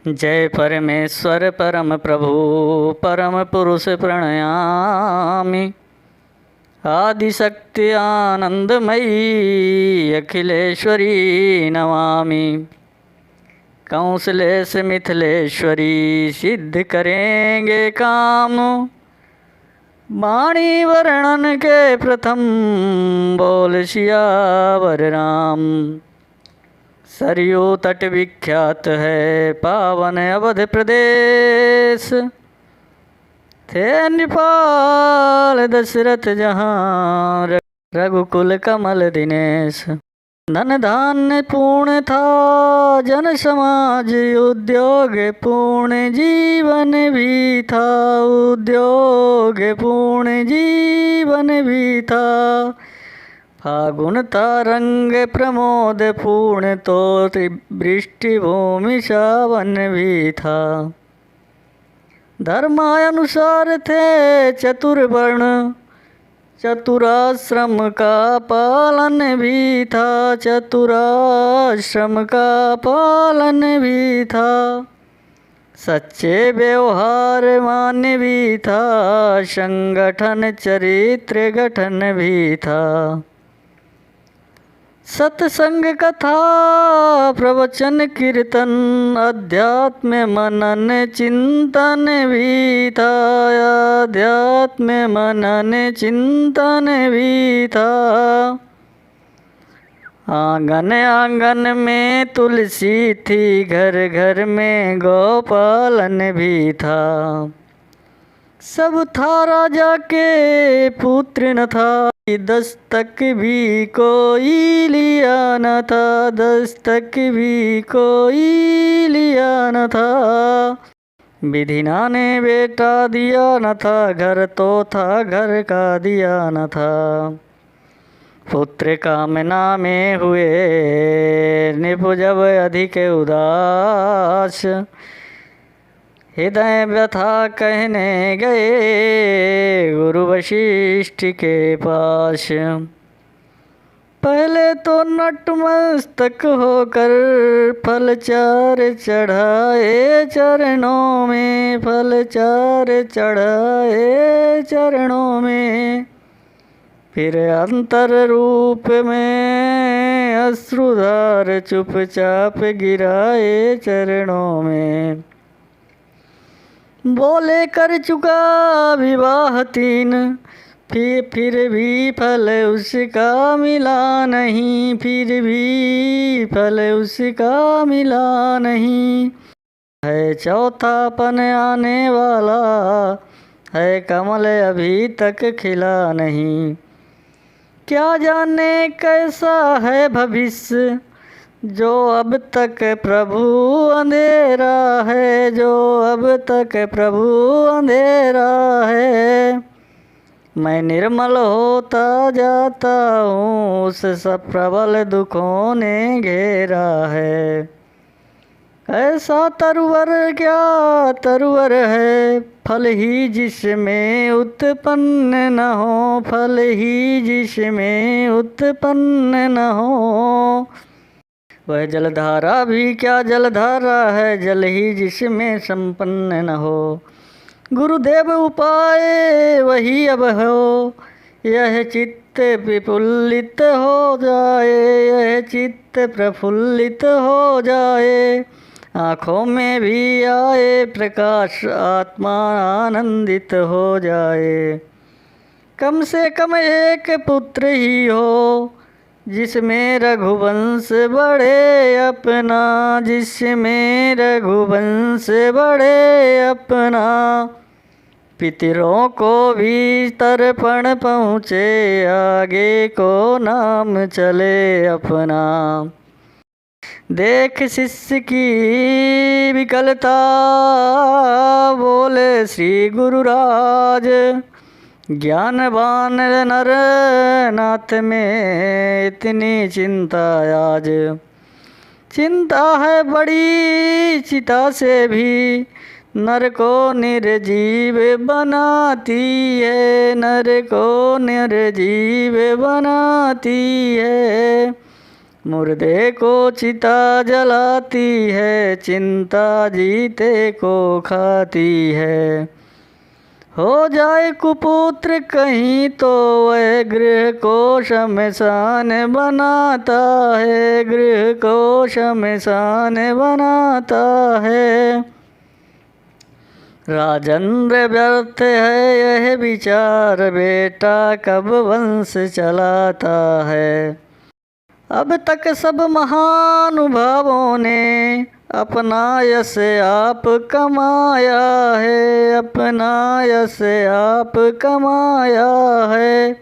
जय परमेश्वर परम प्रभु परम पुरुष प्रणयामि। आदिशक्ति आनंदमयी अखिलेश्वरी नमामि। कौशलेश मिथिलेश्वरी सिद्ध करेंगे काम। वाणी वर्णन के प्रथम बोल सियावर राम। सरयू तट विख्यात है पावन अवध प्रदेश। थे नृपाल दशरथ जहाँ रघुकुल कमल दिनेश। धन धान्य पूर्ण था जन समाज उद्योग पूर्ण जीवन भी था। उद्योग पूर्ण जीवन भी था। फागुन था रंग प्रमोद पूर्ण तो वृष्टि भूमि सावन भी था। धर्मानुसार थे चतुर्वर्ण चतुराश्रम का पालन भी था। चतुराश्रम का पालन भी था। सच्चे व्यवहार मान्य भी था। संगठन चरित्र गठन भी था। सत्संग कथा प्रवचन कीर्तन अध्यात्म मनन चिंतन भी था। अध्यात्म मनन चिंतन भी था। आंगन आंगन में तुलसी थी घर घर में गौपालन भी था। सब था राजा के पुत्र न था। दस्तक भी कोई लिया न था। दस्तक भी कोई लिया न था। विधिना ने बेटा दिया न था। घर तो था घर का दिया न था। पुत्र कामना में हुए निपु जब अधिक उदास। हृदय व्यथा कहने गए गुरु वशिष्ठ के पास। पहले तो नतमस्तक होकर फल चार चढ़ाए चरणों में। फल चार चढ़ाए चरणों में। फिर अंतर रूप में अश्रुधार चुपचाप गिराए चरणों में। बोले कर चुका विवाह तीन फिर भी फल उसका मिला नहीं। फिर भी फल उसका मिला नहीं। है चौथापन आने वाला है कमल अभी तक खिला नहीं। क्या जाने कैसा है भविष्य जो अब तक प्रभु अंधेरा है। जो अब तक प्रभु अंधेरा है। मैं निर्मल होता जाता हूँ उस सब प्रबल दुखों ने घेरा है। ऐसा तरुवर क्या तरुवर है फल ही जिसमें उत्पन्न न हो। फल ही जिसमें उत्पन्न न हो। वह जलधारा भी क्या जलधारा है जल ही जिसमें संपन्न न हो। गुरुदेव उपाय वही अब हो। यह चित्त विपुलित हो जाए। यह चित्त प्रफुल्लित हो जाए। आँखों में भी आए प्रकाश आत्मा आनंदित हो जाए। कम से कम एक पुत्र ही हो जिसमें रघुवंश बढ़े अपना। जिसमें रघुवंश बढ़े अपना। पितरों को भी तर्पण पहुँचे आगे को नाम चले अपना। देख शिष्य की विकलता बोले श्री गुरुराज। ज्ञानवान नर नाथ में इतनी चिंता आज। चिंता है बड़ी चिता से भी नर को निर्जीव बनाती है। नर को निर्जीव बनाती है। मुर्दे को चिता जलाती है, चिंता जीते को खाती है। हो जाए कुपुत्र कहीं तो वह गृह को शमशान बनाता है, गृह को शमशान बनाता है। राजेंद्र व्यर्थ है यह विचार, बेटा कब वंश चलाता है। अब तक सब महानुभावों ने अपना यश आप कमाया है, अपना यश आप कमाया है।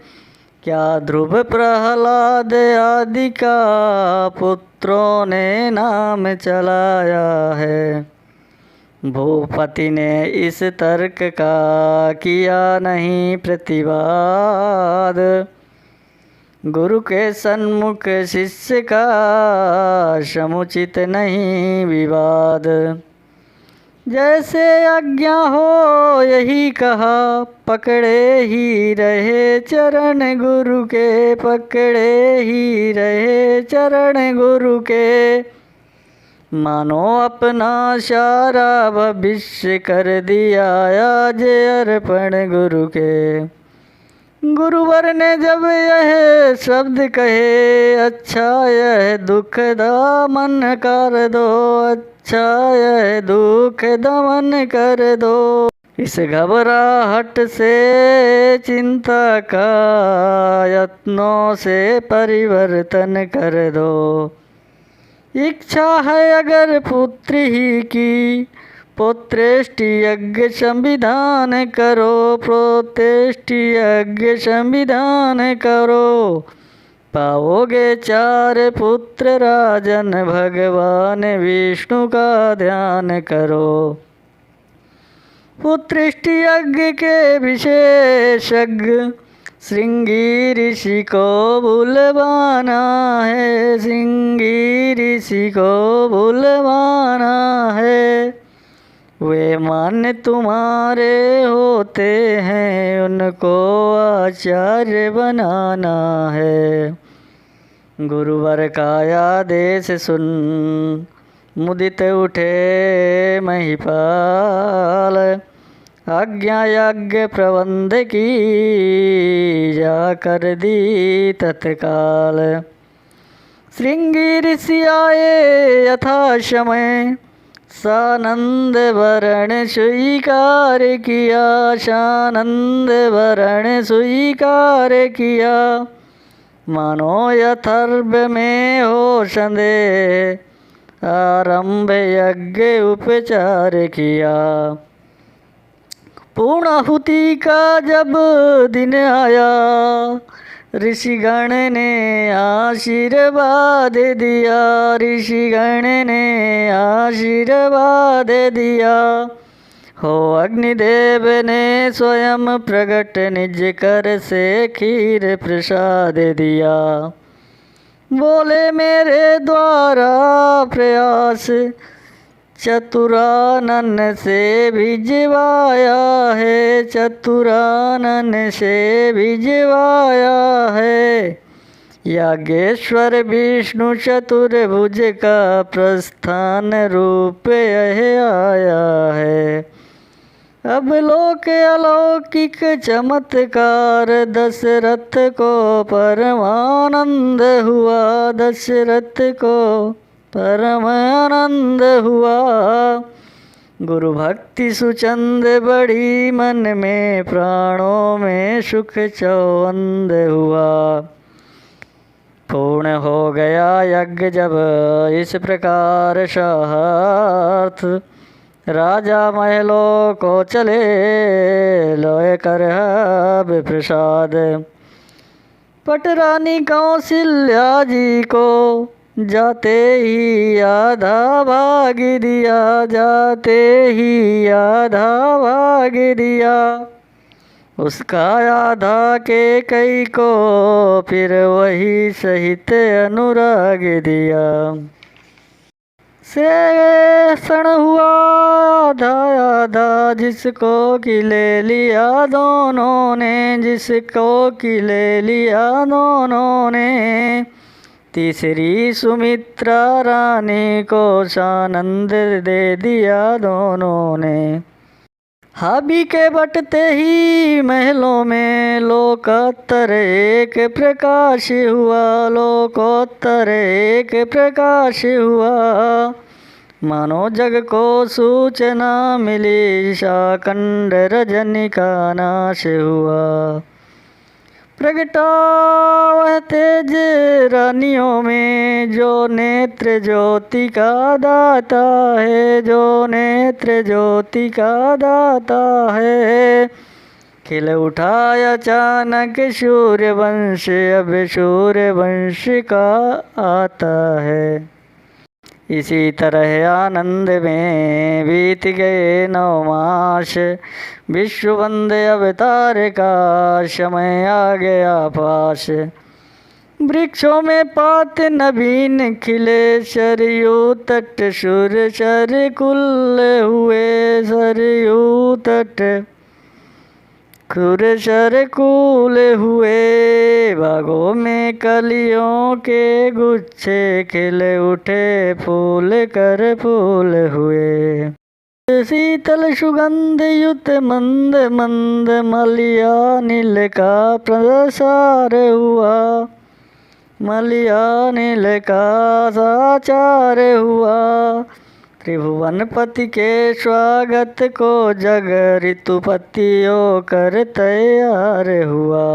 क्या ध्रुव प्रहलाद आदि का पुत्रों ने नाम चलाया है। भूपति ने इस तर्क का किया नहीं प्रतिवाद, गुरु के सन्मुख शिष्य का समुचित नहीं विवाद। जैसे आज्ञा हो यही कहा, पकड़े ही रहे चरण गुरु के, पकड़े ही रहे चरण गुरु के। मानो अपना सारा भविष्य कर दिया आज अर्पण गुरु के। गुरुवर ने जब यह शब्द कहे, अच्छा यह दुख दमन कर दो, अच्छा यह दुख दमन कर दो। इस घबराहट से चिंता का यत्नों से परिवर्तन कर दो। इच्छा है अगर पुत्र ही की, पुत्रेष्टि यज्ञ संविधान करो, पुत्रेष्टि यज्ञ संविधान करो। पाओगे 4 पुत्र राजन, भगवान विष्णु का ध्यान करो। पुत्रेष्टि यज्ञ के विशेषज्ञ श्रृंगी ऋषि को बुलवाना है, श्रृंगी ऋषि को बुलवाना है। वे मान्य तुम्हारे होते हैं, उनको आचार्य बनाना है। गुरुवर का आदेश सुन मुदित उठे महिपाल, आज्ञा यज्ञ प्रबंध की जा कर दी तत्काल। श्रृंगी ऋषि आए यथा समय, सानंद वरण स्वीकार किया, सानंद वरण स्वीकार किया। मानो यथर्भ में हो संदेह, आरंभ यज्ञ उपचार किया। पूर्णाहुति का जब दिन आया, ऋषिगण ने आशीर्वाद दिया, ऋषिगण ने आशीर्वाद दिया। हो अग्निदेव ने स्वयं प्रकट निज कर से खीर प्रसाद दिया। बोले मेरे द्वारा प्रयास चतुरानन से भिजवाया है, चतुरानन से भिजवाया है। याज्ञेश्वर विष्णु चतुर्भुज का प्रस्थान रूप यह आया है। अब लोक अलौकिक चमत्कार, दशरथ को परमानंद हुआ, दशरथ को परमानंद हुआ। गुरु भक्ति सुचंद बढ़ी मन में, प्राणों में सुख चौंद हुआ। पूर्ण हो गया यज्ञ जब इस प्रकार सार्थ, राजा महलों को चले लोय कर प्रसाद। पटरानी कौशल्या जी को जाते ही आधा भाग दिया, जाते ही आधा भाग दिया। उसका आधा के कई को फिर वही सहित अनुराग दिया। शेषण हुआ आधा आधा, जिसको कि ले लिया दोनों ने, जिसको कि ले लिया दोनों ने। तीसरी सुमित्रा रानी को सानंद दे दिया दोनों ने। हाबी के बटते ही महलों में लोकोत्तर एक प्रकाश हुआ, लोकोत्तर एक प्रकाश हुआ। मानो जग को सूचना मिली, शाकंड रजनी का नाश हुआ। प्रगटा वह तेज रानियों में जो नेत्र ज्योति का दाता है, जो नेत्र ज्योति का दाता है। खिल उठा अचानक सूर्यवंश, अब सूर्यवंश का आता है। इसी तरह आनंद में बीत गए 9 मास, विश्व वंदे अवतार का समय आ गया पास। वृक्षों में पात नवीन खिले, सरयू तट सुर सरकुल हुए, सरयू तट खुर सरकुल हुए। बागों में कलियों के गुच्छे खिले उठे, फूल कर फूल हुए। शीतल सुगंध युत मंद मंद मलिया नील का प्रसार हुआ, मलिया नील का साचार हुआ। त्रिभुवनपति के स्वागत को जग ऋतुपतियों कर तैयार हुआ।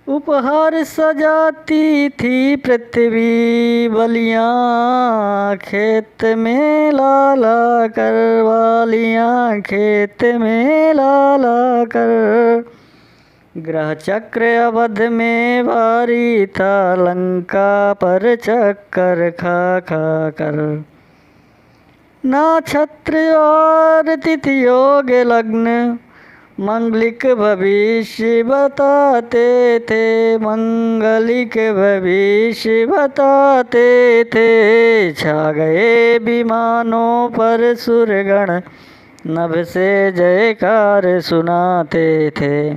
उपहार सजाती थी पृथ्वी बलियाँ, खेत में लाला कर वालियाँ, खेत में लाला कर। ग्रह चक्र अवध में भारी था, लंका पर चक्कर खा खा कर। नक्षत्र और तिथि योग लग्न मंगलिक भविष्य बताते थे, मंगलिक भविष्य बताते थे। छा गए विमानों पर सुरगण, नभ से जयकार सुनाते थे।